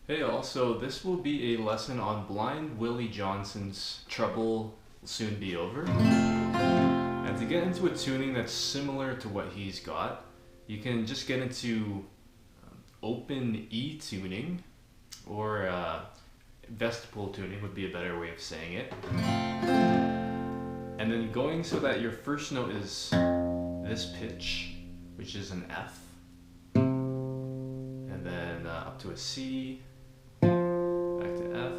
Hey all, so this will be a lesson on Blind Willie Johnson's Trouble Will Soon Be Over. And to get into a tuning that's similar to what he's got, you can just get into open E tuning, or vestibular tuning would be a better way of saying it. And then going so that your first note is this pitch, which is an F, and then up to a C, back to F.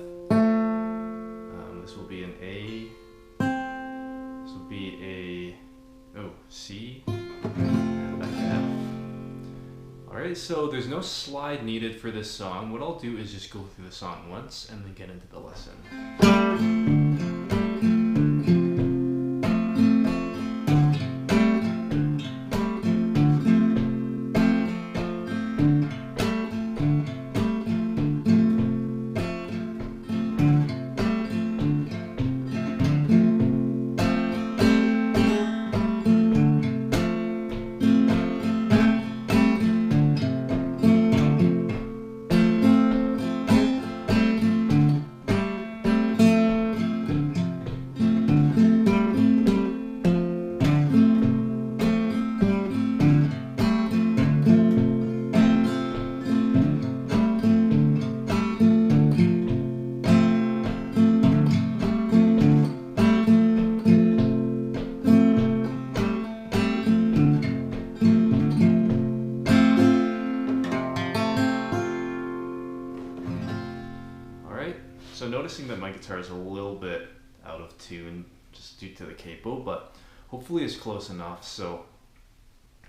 This will be an A. This will be a C, and back to F. Alright, so there's no slide needed for this song. What I'll do is just go through the song once and then get into the lesson. So noticing that my guitar is a little bit out of tune just due to the capo, but hopefully it's close enough. So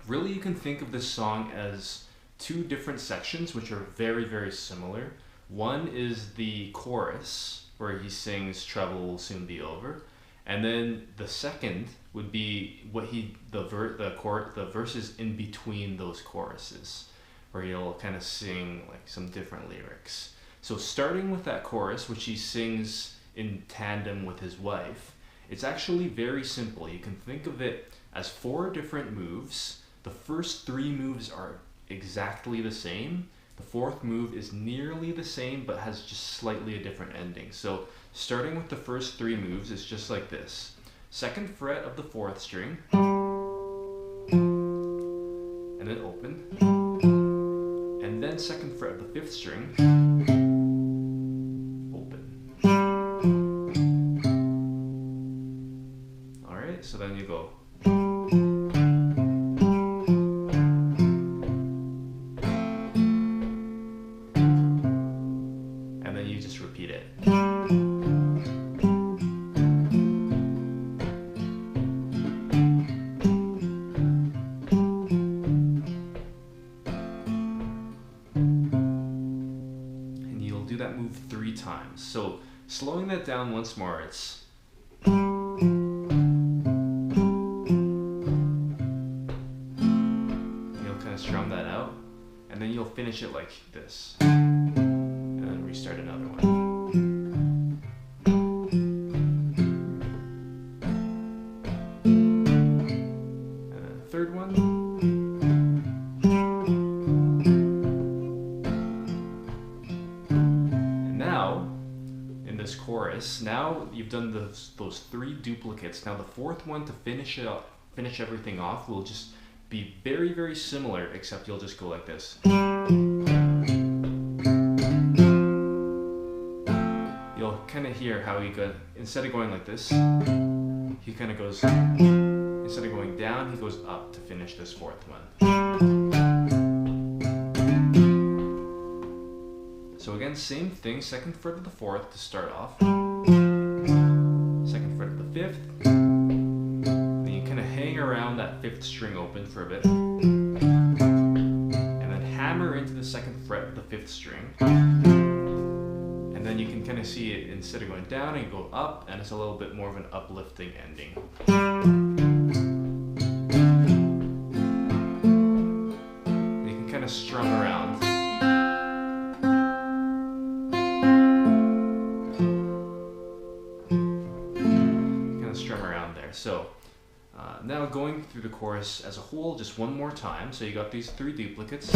really you can think of this song as two different sections which are very, very similar. One is the chorus where he sings "Trouble Will Soon Be Over," and then the second would be what the verses in between those choruses, where he'll kind of sing like some different lyrics. So starting with that chorus, which he sings in tandem with his wife, it's actually very simple. You can think of it as 4 different moves. The first 3 moves are exactly the same. The 4th move is nearly the same, but has just slightly a different ending. So starting with the first 3 moves, it's just like this. 2nd fret of the 4th string, and then open, and then 2nd fret of the 5th string, so then you go. And then you just repeat it. And you'll do that move 3 times. So slowing that down once more, it's strum that out, and then you'll finish it like this, and then restart another one. And then a third one. And now, in this chorus, now you've done those 3 duplicates. Now the 4th one to finish everything off will just be very, very similar, except you'll just go like this. You'll kind of hear how he goes, instead of going like this, he kind of goes, instead of going down, he goes up to finish this 4th one. So again, same thing, 2nd fret of the 4th to start off, 2nd fret of the 5th, hang around that 5th string open for a bit, and then hammer into the 2nd fret of the 5th string, and then you can kind of see it, instead of going down, you go up, and it's a little bit more of an uplifting ending. You can kind of strum around. So now going through the chorus as a whole just one more time. So you got these 3 duplicates.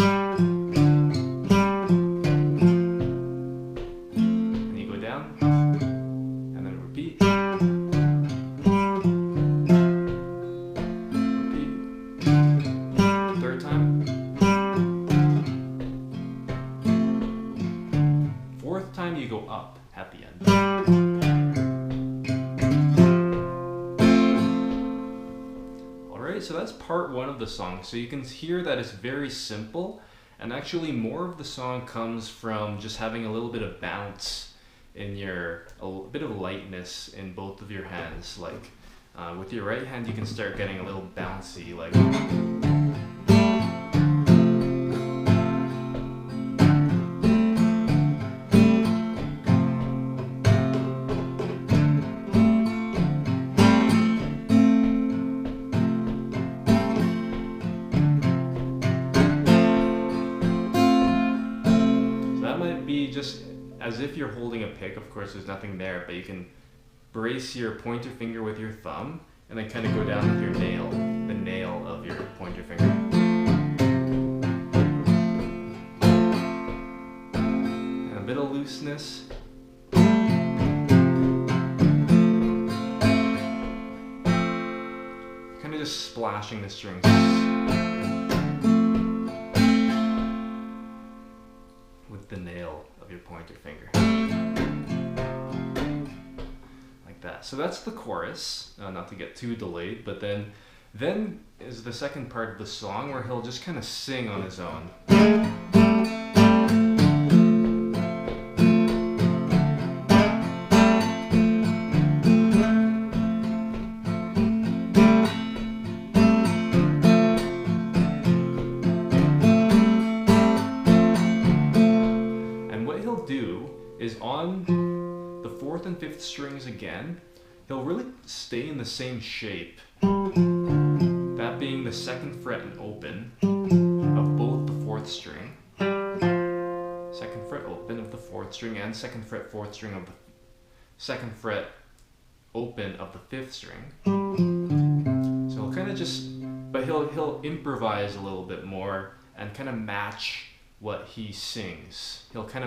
time you go up at the end. Alright, so that's part one of the song. So you can hear that it's very simple, and actually more of the song comes from just having a little bit of bounce in a bit of lightness in both of your hands. Like with your right hand you can start getting a little bouncy, like just as if you're holding a pick. Of course there's nothing there, but you can brace your pointer finger with your thumb and then kind of go down with your nail, the nail of your pointer finger. And a bit of looseness. Kind of just splashing the strings with the nail of your pointer finger, like that. So that's the chorus, not to get too delayed, but then is the second part of the song where he'll just kind of sing on his own. Is on the 4th and 5th strings again, he'll really stay in the same shape, that being the 2nd fret and open of both the 4th string, 2nd fret open of the 4th string, and 2nd fret 4th string of the 2nd fret open of the 5th string. So he'll kind of just, but he'll improvise a little bit more and kind of match what he sings. He'll kind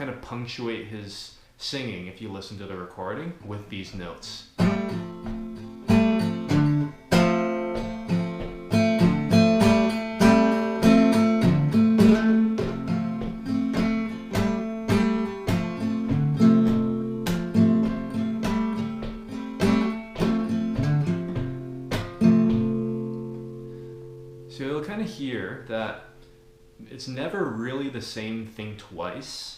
of punctuate his singing, if you listen to the recording, with these notes. So you'll kind of hear that it's never really the same thing twice.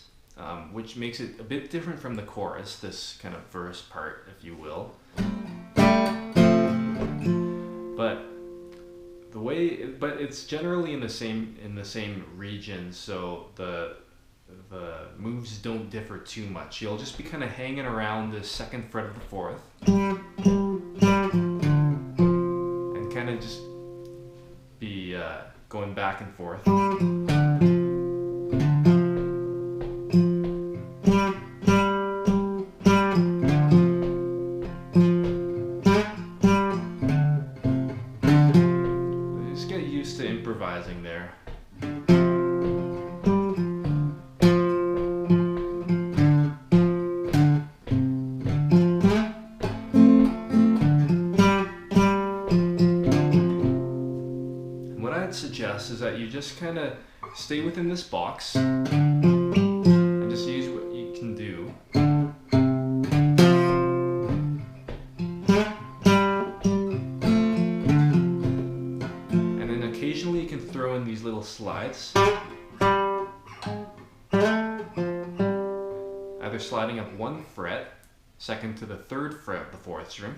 Which makes it a bit different from the chorus, this kind of verse part, if you will. But it's generally in the same region, so the moves don't differ too much. You'll just be kind of hanging around the 2nd fret of the 4th, and kind of just be going back and forth. Improvising there. And what I'd suggest is that you just kind of stay within this box and just use what you can do. Occasionally you can throw in these little slides, either sliding up 1 fret, 2nd to the 3rd fret of the 4th string,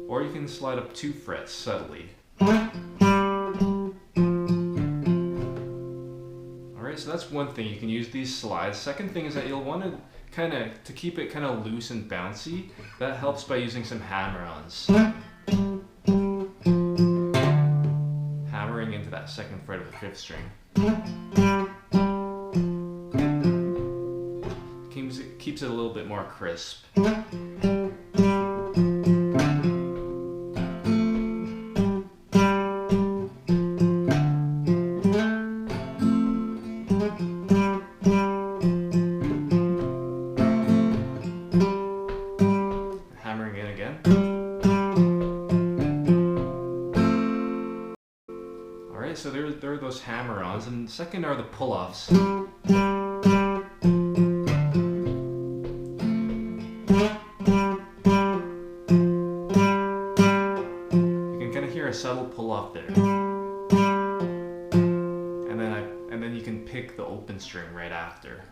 or you can slide up 2 frets subtly. Alright, so that's one thing, you can use these slides. Second thing is that you'll want to keep it kind of loose and bouncy. That helps by using some hammer-ons. Hammering into that 2nd fret of the 5th string. Keeps it a little bit more crisp. Alright, so there are those hammer-ons, and second are the pull-offs. A subtle pull-off there, and then you can pick the open string right after.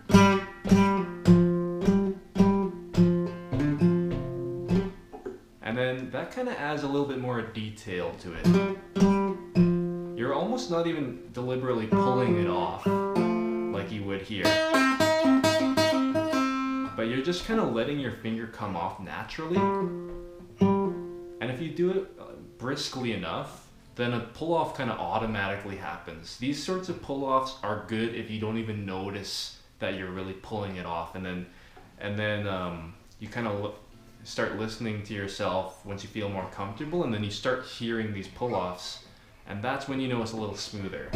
And then that kind of adds a little bit more detail to it. You're almost not even deliberately pulling it off like you would here, but you're just kind of letting your finger come off naturally. And if you do it briskly enough, then a pull-off kind of automatically happens. These sorts of pull-offs are good if you don't even notice that you're really pulling it off, and then you kind of start listening to yourself once you feel more comfortable, and then you start hearing these pull-offs, and that's when you know it's a little smoother.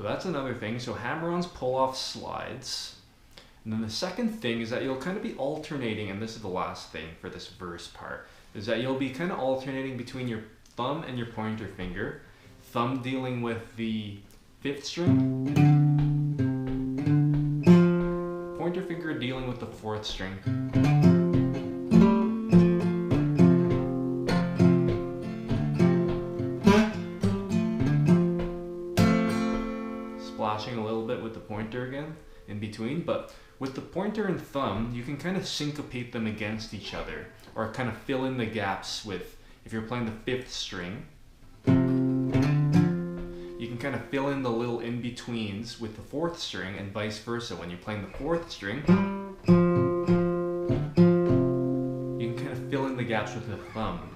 That's another thing. So hammer-ons, pull-off, slides. And then the second thing is that you'll kind of be alternating, and this is the last thing for this verse part, is that you'll be kind of alternating between your thumb and your pointer finger. Thumb dealing with the 5th string, pointer finger dealing with the 4th string. Splashing a little bit with the pointer again in between, but with the pointer and thumb you can kind of syncopate them against each other, or kind of fill in the gaps with, if you're playing the 5th string, you can kind of fill in the little in-betweens with the 4th string, and vice versa. When you're playing the 4th string, you can kind of fill in the gaps with the thumb.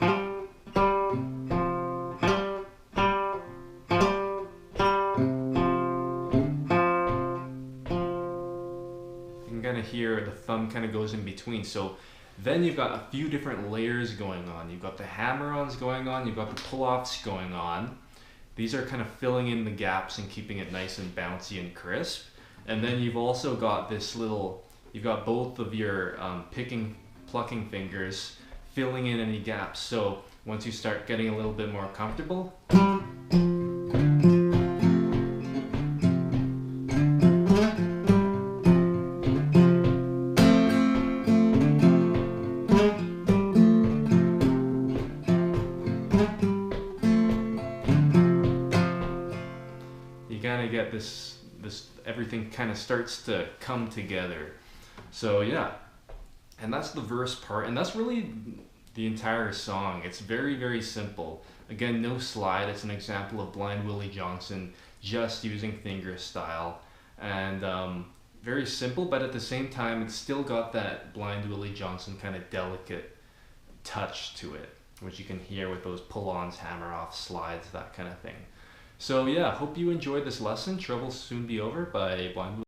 Kind of hear the thumb kind of goes in between. So then you've got a few different layers going on. You've got the hammer-ons going on, you've got the pull-offs going on. These are kind of filling in the gaps and keeping it nice and bouncy and crisp. And then you've also got this little, you've got both of your plucking fingers filling in any gaps. So once you start getting a little bit more comfortable, get this everything kind of starts to come together. So yeah, and that's the verse part, and that's really the entire song. It's very, very simple. Again, no slide. It's an example of Blind Willie Johnson just using fingerstyle, and very simple, but at the same time it's still got that Blind Willie Johnson kind of delicate touch to it, which you can hear with those pull-ons, hammer-offs, slides, that kind of thing. So yeah, hope you enjoyed this lesson. Trouble Soon Be Over by Blind Willie.